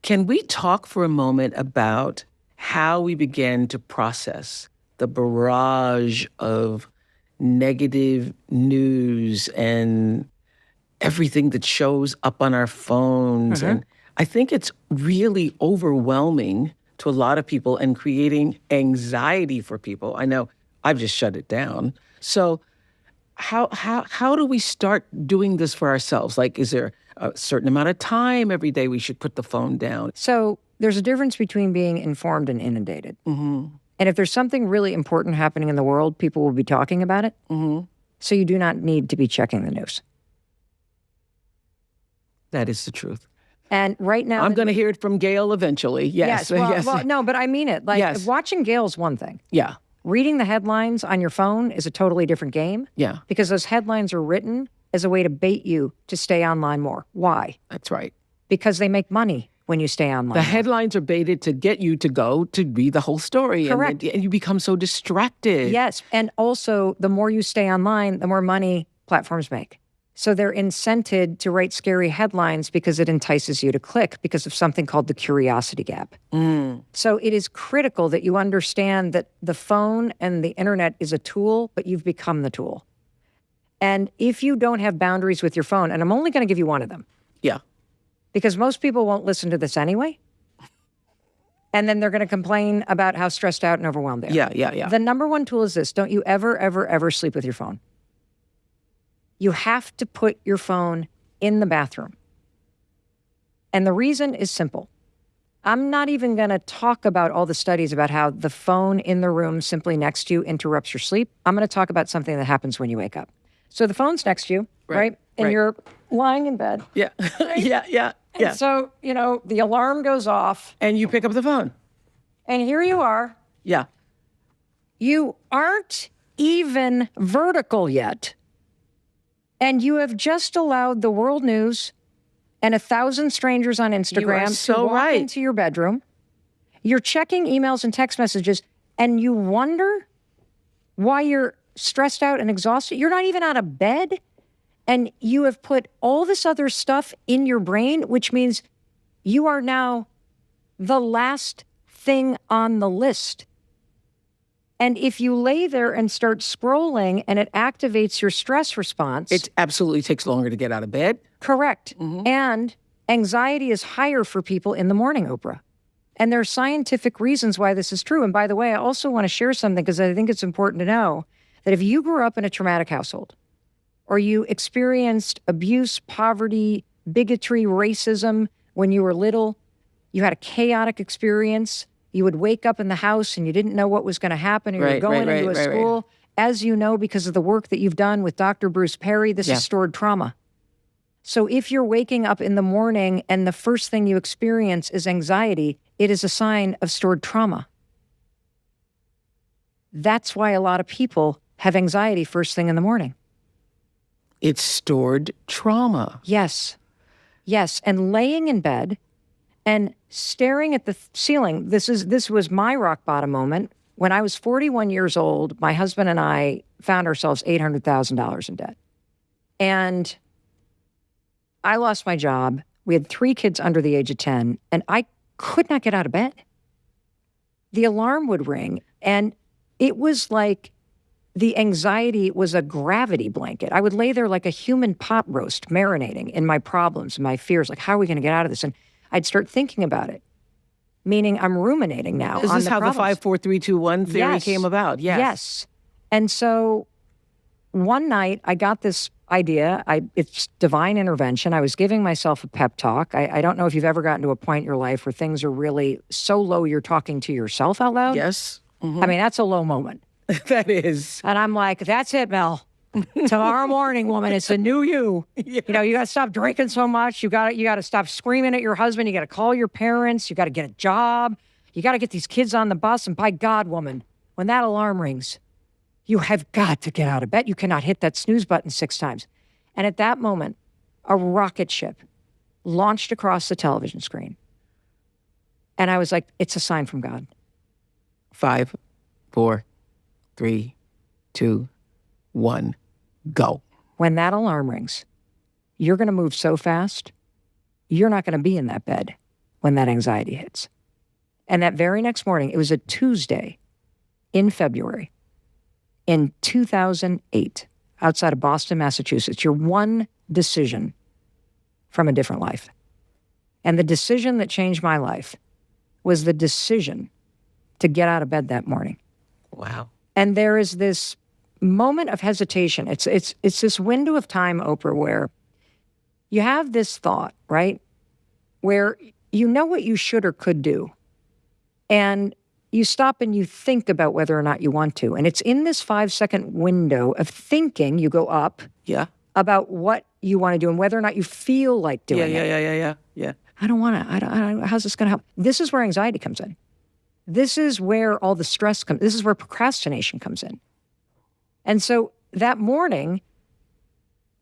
Can we talk for a moment about how we begin to process the barrage of negative news and everything that shows up on our phones? And I think it's really overwhelming to a lot of people and creating anxiety for people. I know I've just shut it down. So how do we start doing this for ourselves? Like, is there a certain amount of time every day we should put the phone down? So there's a difference between being informed and inundated. And if there's something really important happening in the world, people will be talking about it. So you do not need to be checking the news. That is the truth. And right now, I'm going to hear it from Gail eventually. Yes. Well, no, but I mean it. Like, watching Gail's one thing. Yeah. Reading the headlines on your phone is a totally different game. Yeah. Because those headlines are written as a way to bait you to stay online more. Why? That's right. Because they make money when you stay online. The headlines are baited to get you to go to read the whole story. Correct. And you become so distracted. Yes. And also, the more you stay online, the more money platforms make. So they're incented to write scary headlines because it entices you to click because of something called the curiosity gap. So it is critical that you understand that the phone and the internet is a tool, but you've become the tool. And if you don't have boundaries with your phone, and I'm only going to give you one of them. Yeah. Because most people won't listen to this anyway. And then they're going to complain about how stressed out and overwhelmed they are. Yeah. The number one tool is this. Don't you ever sleep with your phone. You have to put your phone in the bathroom. And the reason is simple. I'm not even going to talk about all the studies about how the phone in the room simply next to you interrupts your sleep. I'm going to talk about something that happens when you wake up. So the phone's next to you, right? And you're lying in bed. Yeah. Right? And so, the alarm goes off. And you pick up the phone. And here you are. Yeah. You aren't even vertical yet. And you have just allowed the world news and 1,000 strangers on Instagram to walk into your bedroom. You're checking emails and text messages, and you wonder why you're stressed out and exhausted. You're not even out of bed, and you have put all this other stuff in your brain, which means you are now the last thing on the list. And if you lay there and start scrolling and it activates your stress response... It absolutely takes longer to get out of bed. Correct. And anxiety is higher for people in the morning, Oprah. And there are scientific reasons why this is true. And by the way, I also want to share something because I think it's important to know that if you grew up in a traumatic household or you experienced abuse, poverty, bigotry, racism when you were little, you had a chaotic experience... You would wake up in the house and you didn't know what was going to happen, or you were going into a school. As you know, because of the work that you've done with Dr. Bruce Perry, this is stored trauma. So if you're waking up in the morning and the first thing you experience is anxiety, it is a sign of stored trauma. That's why a lot of people have anxiety first thing in the morning. It's stored trauma. Yes. And laying in bed and staring at the ceiling. This was my rock bottom moment. When I was 41 years old, my husband and I found ourselves $800,000 in debt. And I lost my job. We had 3 kids under the age of 10, and I could not get out of bed. The alarm would ring, and it was like the anxiety was a gravity blanket. I would lay there like a human pot roast, marinating in my problems, my fears, like, how are we going to get out of this? And I'd start thinking about it, meaning I'm ruminating now. Is this how the 5, 4, 3, 2, 1 theory came about? Yes. And so one night I got this idea. It's divine intervention. I was giving myself a pep talk. I don't know if you've ever gotten to a point in your life where things are really so low you're talking to yourself out loud. Yes. I mean, that's a low moment. That is. And I'm like, that's it, Mel. Tomorrow morning, woman, it's a new you. You got to stop drinking so much. You got to stop screaming at your husband. You got to call your parents. You got to get a job. You got to get these kids on the bus. And by God, woman, when that alarm rings, you have got to get out of bed. You cannot hit that snooze button 6 times. And at that moment, a rocket ship launched across the television screen. And I was like, it's a sign from God. 5, 4, 3, 2, 1. Go. When that alarm rings, you're going to move so fast, you're not going to be in that bed. when that anxiety hits. And that very next morning, it was a Tuesday in February in 2008, outside of Boston, Massachusetts. Your one decision from a different life. And the decision that changed my life was the decision to get out of bed that morning. Wow. And there is this moment of hesitation. It's this window of time, Oprah, where you have this thought, right? Where you know what you should or could do. And you stop and you think about whether or not you want to. And it's in this 5-second window of thinking, you go up about what you want to do and whether or not you feel like doing it. Yeah. I don't want to. I don't. How's this going to help? This is where anxiety comes in. This is where all the stress comes. This is where procrastination comes in. And so that morning,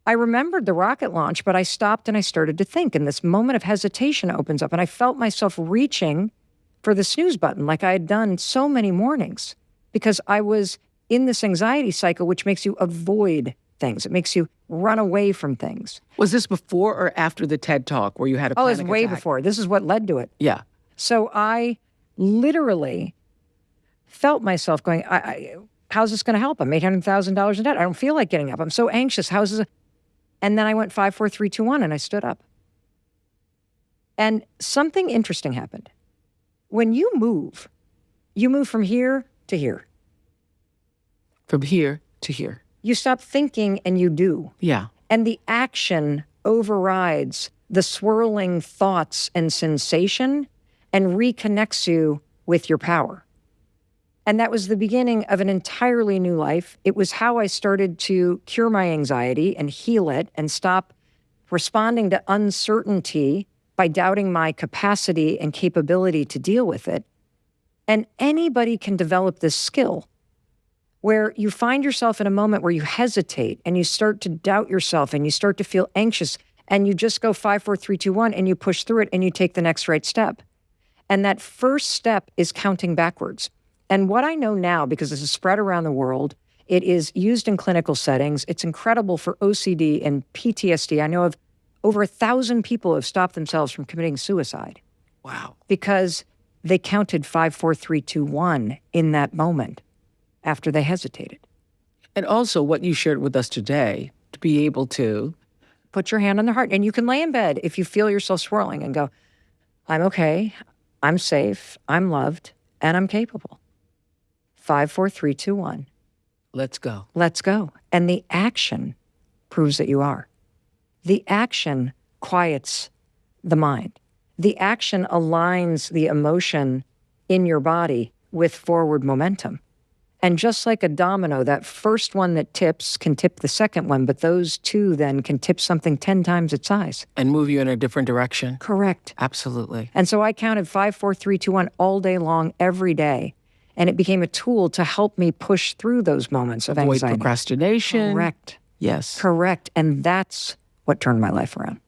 I remembered the rocket launch, but I stopped and I started to think. And this moment of hesitation opens up, and I felt myself reaching for the snooze button like I had done so many mornings, because I was in this anxiety cycle, which makes you avoid things. It makes you run away from things. Was this before or after the TED Talk where you had a Oh, panic it was way attack? before. This is what led to it. Yeah. So I literally felt myself going, how's this going to help? I'm $800,000 in debt. I don't feel like getting up. I'm so anxious. How's this? And then I went 5, 4, 3, 2, 1, and I stood up. And something interesting happened. When you move from here to here. From here to here. You stop thinking and you do. Yeah. And the action overrides the swirling thoughts and sensation and reconnects you with your power. And that was the beginning of an entirely new life. It was how I started to cure my anxiety and heal it and stop responding to uncertainty by doubting my capacity and capability to deal with it. And anybody can develop this skill where you find yourself in a moment where you hesitate and you start to doubt yourself and you start to feel anxious and you just go 5, 4, 3, 2, 1 and you push through it and you take the next right step. And that first step is counting backwards. And what I know now, because this is spread around the world, it is used in clinical settings. It's incredible for OCD and PTSD. I know of over 1,000 people who have stopped themselves from committing suicide. Wow. Because they counted 5, 4, 3, 2, 1 in that moment after they hesitated. And also what you shared with us today, to be able to put your hand on the heart. And you can lay in bed if you feel yourself swirling and go, I'm okay, I'm safe, I'm loved, and I'm capable. 5, 4, 3, 2, 1. Let's go. Let's go. And the action proves that you are. The action quiets the mind. The action aligns the emotion in your body with forward momentum. And just like a domino, that first one that tips can tip the second one, but those two then can tip something 10 times its size. And move you in a different direction. Correct. Absolutely. And so I counted 5, 4, 3, 2, 1 all day long, every day. And it became a tool to help me push through those moments of Avoid anxiety. procrastination. Correct. Yes. Correct. And that's what turned my life around.